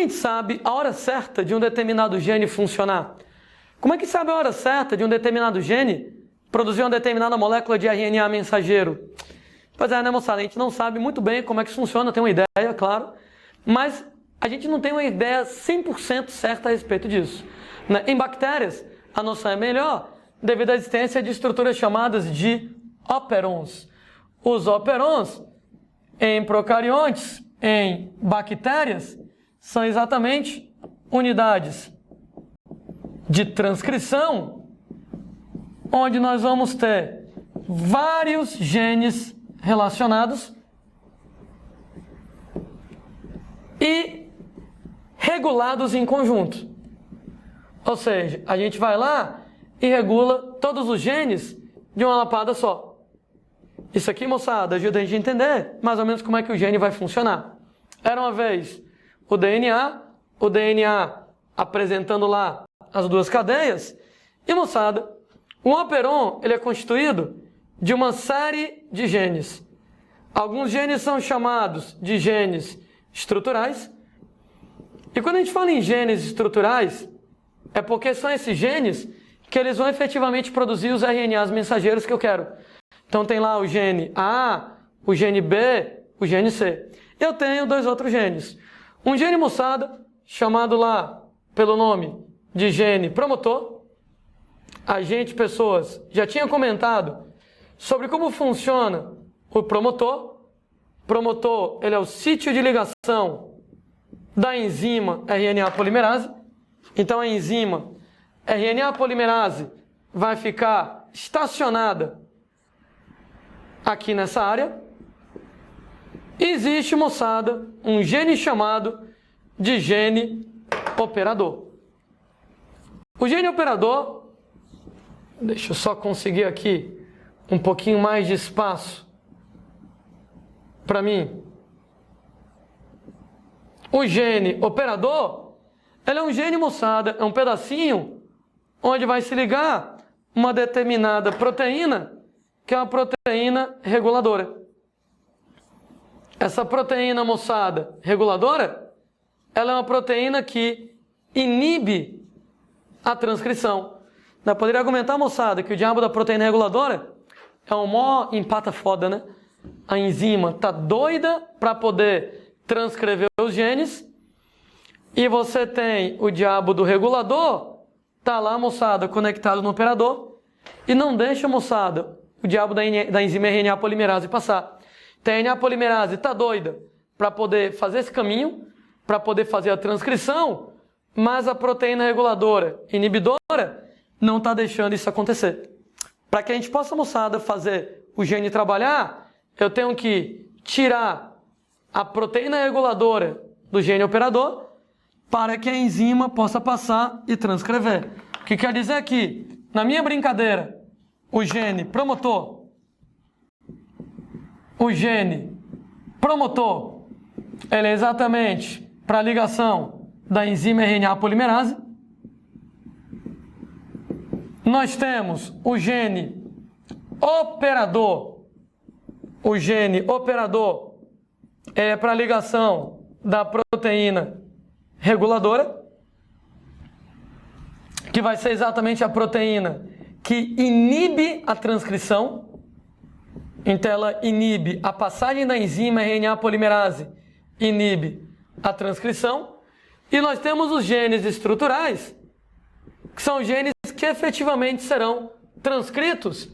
gente sabe a hora certa de um determinado gene funcionar? Como é que sabe a hora certa de um determinado gene produzir uma determinada molécula de RNA mensageiro? Pois é, né, moçada? A gente não sabe muito bem como é que isso funciona, tem uma ideia, claro, mas a gente não tem uma ideia 100% certa a respeito disso. Em bactérias, a noção é melhor devido à existência de estruturas chamadas de operons. Os operons, em procariontes, em bactérias, são exatamente unidades de transcrição, onde nós vamos ter vários genes relacionados e regulados em conjunto. Ou seja, a gente vai lá e regula todos os genes de uma lapada só. Isso aqui, moçada, ajuda a gente a entender mais ou menos como é que o gene vai funcionar. Era uma vez o DNA apresentando lá as duas cadeias, e, moçada, um operon ele é constituído de uma série de genes. Alguns genes são chamados de genes estruturais, e quando a gente fala em genes estruturais, é porque são esses genes que eles vão efetivamente produzir os RNAs mensageiros que eu quero. Então tem lá o gene A, o gene B, o gene C. Eu tenho dois outros genes. Um gene, moçada, chamado lá pelo nome de gene promotor. A gente, pessoas, já tinha comentado sobre como funciona o promotor. Promotor, ele é o sítio de ligação da enzima RNA polimerase. Então a enzima RNA polimerase vai ficar estacionada aqui nessa área. Existe, moçada, um gene chamado de gene operador. O gene operador, deixa eu só conseguir aqui um pouquinho mais de espaço para mim. O gene operador, ele é um gene, moçada, é um pedacinho onde vai se ligar uma determinada proteína, que é uma proteína reguladora. Essa proteína, moçada, reguladora, ela é uma proteína que inibe a transcrição. Eu poderia argumentar, moçada, que o diabo da proteína reguladora é um mó empata foda, né? A enzima tá doida para poder transcrever os genes, e você tem o diabo do regulador, tá lá, moçada, conectado no operador, e não deixa, moçada, o diabo da enzima RNA polimerase passar. Então, a RNA polimerase tá doida para poder fazer esse caminho, para poder fazer a transcrição, mas a proteína reguladora inibidora não está deixando isso acontecer. Para que a gente possa, moçada, fazer o gene trabalhar, eu tenho que tirar a proteína reguladora do gene operador para que a enzima possa passar e transcrever. O que quer dizer que, na minha brincadeira, o gene promotor, ele é exatamente para a ligação da enzima RNA polimerase. Nós temos o gene operador. O gene operador é para a ligação da proteína reguladora, que vai ser exatamente a proteína que inibe a transcrição. Então ela inibe a passagem da enzima RNA polimerase, inibe a transcrição. E nós temos os genes estruturais, que são genes que efetivamente serão transcritos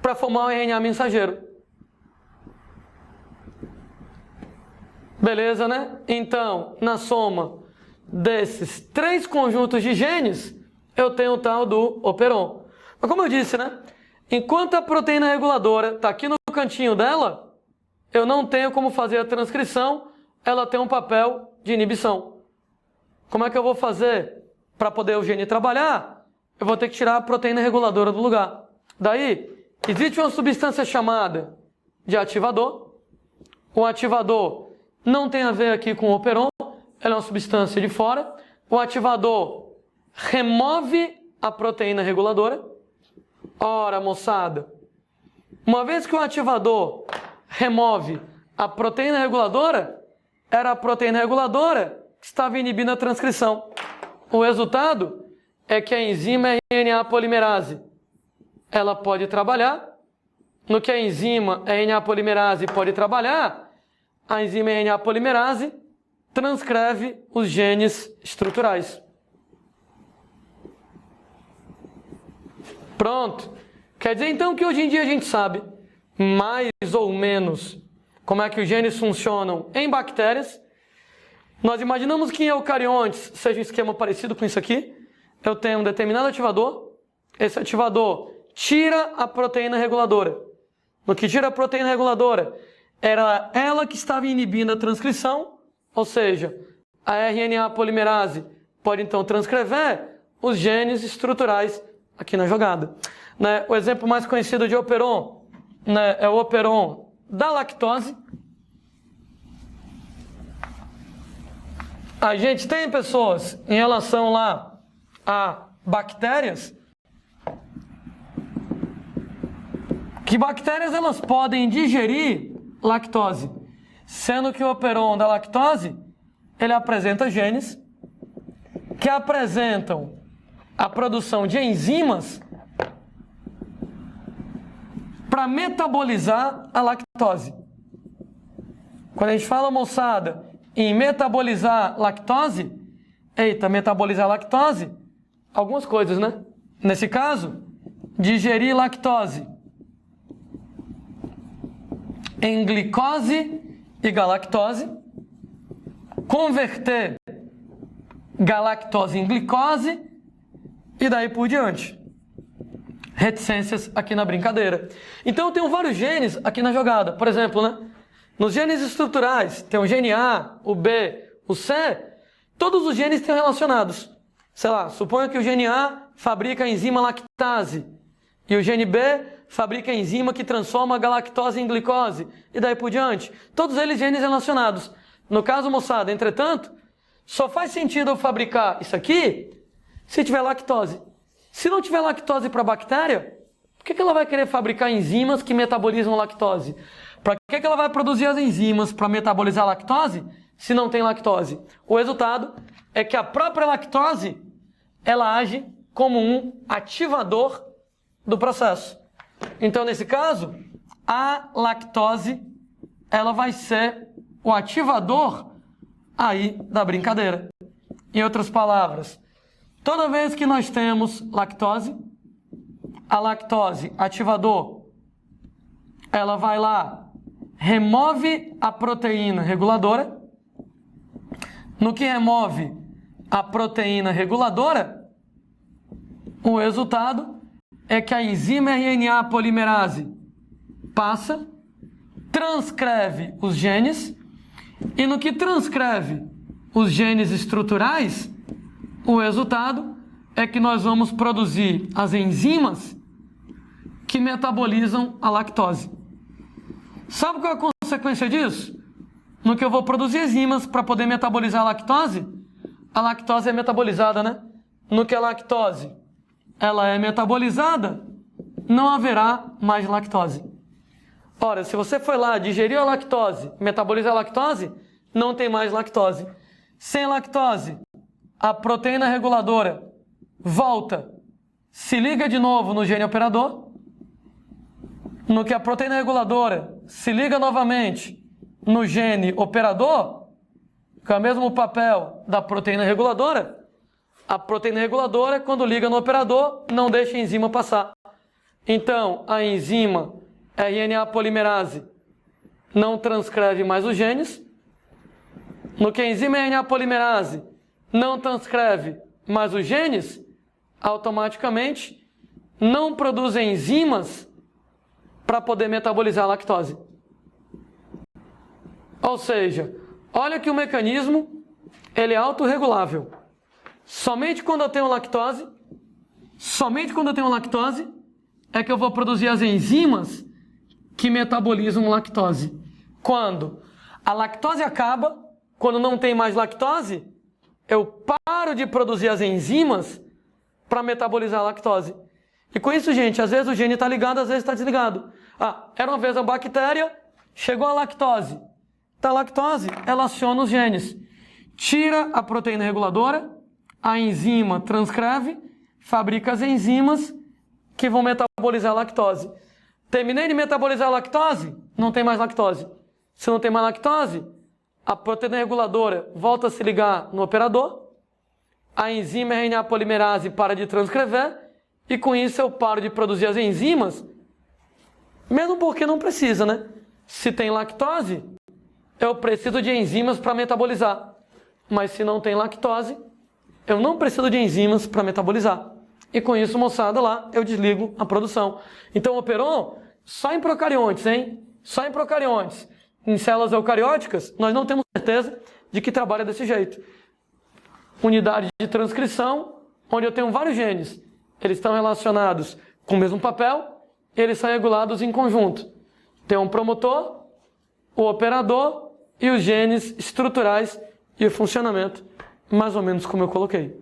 para formar o RNA mensageiro. Beleza, né? Então, na soma desses três conjuntos de genes, eu tenho o tal do operon. Mas como eu disse, né? Enquanto a proteína reguladora está aqui no cantinho dela, eu não tenho como fazer a transcrição, ela tem um papel de inibição. Como é que eu vou fazer para poder o gene trabalhar? Eu vou ter que tirar a proteína reguladora do lugar. Daí, existe uma substância chamada de ativador. O ativador não tem a ver aqui com o operon, ela é uma substância de fora. O ativador remove a proteína reguladora. Ora, moçada, uma vez que o ativador remove a proteína reguladora, era a proteína reguladora que estava inibindo a transcrição. O resultado é que a enzima RNA polimerase, ela pode trabalhar. No que a enzima RNA polimerase pode trabalhar, a enzima RNA polimerase transcreve os genes estruturais. Pronto. Quer dizer então que hoje em dia a gente sabe mais ou menos como é que os genes funcionam em bactérias. Nós imaginamos que em eucariontes seja um esquema parecido com isso aqui. Eu tenho um determinado ativador. Esse ativador tira a proteína reguladora. No que tira a proteína reguladora, era ela que estava inibindo a transcrição, ou seja, a RNA polimerase pode então transcrever os genes estruturais aqui na jogada. Né? O exemplo mais conhecido de operon, né, é o operon da lactose. A gente tem pessoas em relação lá a bactérias, que bactérias elas podem digerir lactose, sendo que o operon da lactose ele apresenta genes que apresentam a produção de enzimas para metabolizar a lactose. Quando a gente fala, moçada, em metabolizar lactose, metabolizar lactose, algumas coisas, né? Nesse caso, digerir lactose em glicose e galactose, converter galactose em glicose e daí por diante. Reticências aqui na brincadeira. Então eu tenho vários genes aqui na jogada. Por exemplo, né? Nos genes estruturais, tem o gene A, o B, o C, todos os genes estão relacionados. Sei lá, suponha que o gene A fabrica a enzima lactase e o gene B fabrica a enzima que transforma a galactose em glicose e daí por diante. Todos eles genes relacionados. No caso, moçada, entretanto, só faz sentido eu fabricar isso aqui se tiver lactose. Se não tiver lactose para a bactéria, por que ela vai querer fabricar enzimas que metabolizam lactose? Para que ela vai produzir as enzimas para metabolizar a lactose se não tem lactose? O resultado é que a própria lactose ela age como um ativador do processo. Então, nesse caso, a lactose ela vai ser o ativador aí da brincadeira. Em outras palavras, toda vez que nós temos lactose, a lactose ativador, ela vai lá, remove a proteína reguladora. No que remove a proteína reguladora, o resultado é que a enzima RNA polimerase passa, transcreve os genes, e no que transcreve os genes estruturais, o resultado é que nós vamos produzir as enzimas que metabolizam a lactose. Sabe qual é a consequência disso? No que eu vou produzir enzimas para poder metabolizar a lactose é metabolizada, né? No que a lactose ela é metabolizada, não haverá mais lactose. Ora, se você foi lá, digeriu a lactose, metabolizar a lactose, não tem mais lactose. Sem lactose, a proteína reguladora volta, se liga de novo no gene operador. No que a proteína reguladora se liga novamente no gene operador, que é o mesmo papel da proteína reguladora, a proteína reguladora, quando liga no operador, não deixa a enzima passar. Então, a enzima RNA polimerase não transcreve mais os genes. No que a enzima RNA polimerase não transcreve mais os genes, automaticamente não produz enzimas para poder metabolizar a lactose. Ou seja, olha que o mecanismo ele é autorregulável. Somente quando eu tenho lactose é que eu vou produzir as enzimas que metabolizam lactose. Quando a lactose acaba, quando não tem mais lactose, eu paro de produzir as enzimas para metabolizar a lactose. E com isso, gente, às vezes o gene está ligado, às vezes está desligado. Era uma vez a bactéria, chegou a lactose. A lactose, ela aciona os genes. tira a proteína reguladora, a enzima transcreve, fabrica as enzimas que vão metabolizar a lactose. Terminei de metabolizar a lactose, não tem mais lactose. Se não tem mais lactose, a proteína reguladora volta a se ligar no operador, a enzima RNA polimerase para de transcrever, e com isso eu paro de produzir as enzimas, mesmo porque não precisa, né? Se tem lactose, eu preciso de enzimas para metabolizar. Mas se não tem lactose, eu não preciso de enzimas para metabolizar. E com isso, moçada, lá eu desligo a produção. Então, o operon só em procariontes, hein? Só em procariontes. Em células eucarióticas, nós não temos certeza de que trabalha desse jeito. Unidade de transcrição, onde eu tenho vários genes. Eles estão relacionados com o mesmo papel, eles são regulados em conjunto. Tem um promotor, o operador e os genes estruturais e o funcionamento, mais ou menos como eu coloquei.